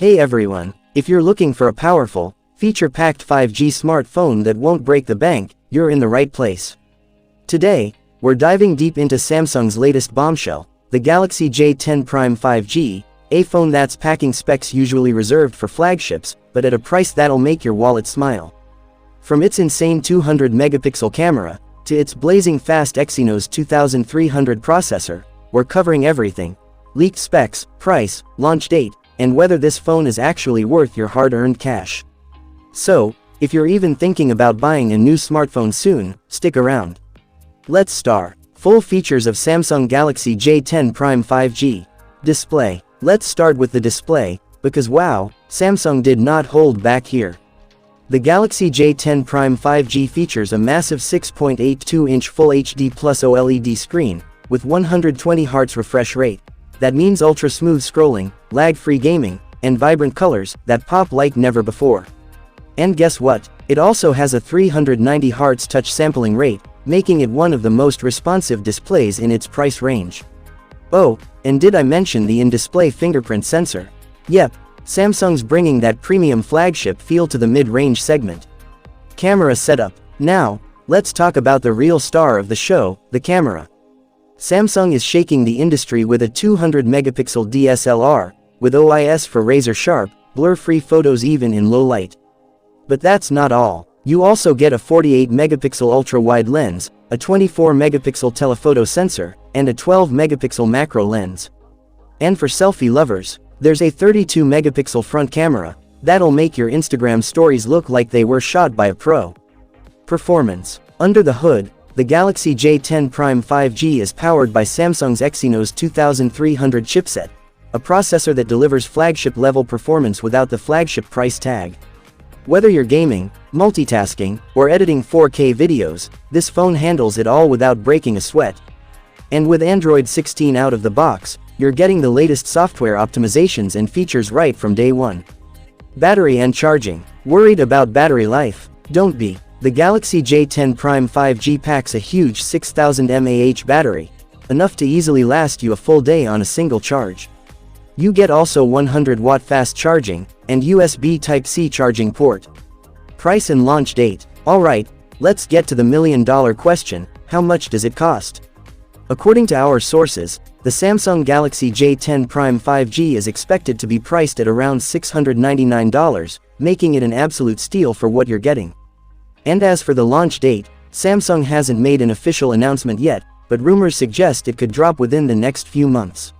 Hey everyone, if you're looking for a powerful, feature-packed 5G smartphone that won't break the bank, you're in the right place. Today, we're diving deep into Samsung's latest bombshell, the Galaxy J10 Prime 5G, a phone that's packing specs usually reserved for flagships, but at a price that'll make your wallet smile. From its insane 200-megapixel camera, to its blazing fast Exynos 2300 processor, we're covering everything: leaked specs, price, launch date, and whether this phone is actually worth your hard-earned cash. So, if you're even thinking about buying a new smartphone soon, stick around. Let's start. Full features of Samsung Galaxy J10 Prime 5G. Display. Let's start with the display, because wow, Samsung did not hold back here. The Galaxy J10 Prime 5G features a massive 6.82-inch Full HD Plus OLED screen, with 120Hz refresh rate. That means ultra-smooth scrolling, lag-free gaming, and vibrant colors that pop like never before. And guess what? It also has a 390Hz touch sampling rate, making it one of the most responsive displays in its price range. Oh, and did I mention the in-display fingerprint sensor? Yep, Samsung's bringing that premium flagship feel to the mid-range segment. Camera setup. Now, let's talk about the real star of the show, the camera. Samsung is shaking the industry with a 200-megapixel DSLR, with OIS for razor-sharp, blur-free photos even in low light. But that's not all. You also get a 48-megapixel ultra-wide lens, a 24-megapixel telephoto sensor, and a 12-megapixel macro lens. And for selfie lovers, there's a 32-megapixel front camera that'll make your Instagram stories look like they were shot by a pro. Performance. Under the hood, the Galaxy J10 Prime 5G is powered by Samsung's Exynos 2300 chipset, a processor that delivers flagship-level performance without the flagship price tag. Whether you're gaming, multitasking, or editing 4K videos, this phone handles it all without breaking a sweat. And with Android 16 out of the box, you're getting the latest software optimizations and features right from day one. Battery and charging. Worried about battery life? Don't be. The Galaxy J10 Prime 5G packs a huge 6000 mAh battery, enough to easily last you a full day on a single charge. You get also 100-watt fast charging, and USB Type-C charging port. Price and launch date. Alright, let's get to the million-dollar question: how much does it cost? According to our sources, the Samsung Galaxy J10 Prime 5G is expected to be priced at around $699, making it an absolute steal for what you're getting. And as for the launch date, Samsung hasn't made an official announcement yet, but rumors suggest it could drop within the next few months.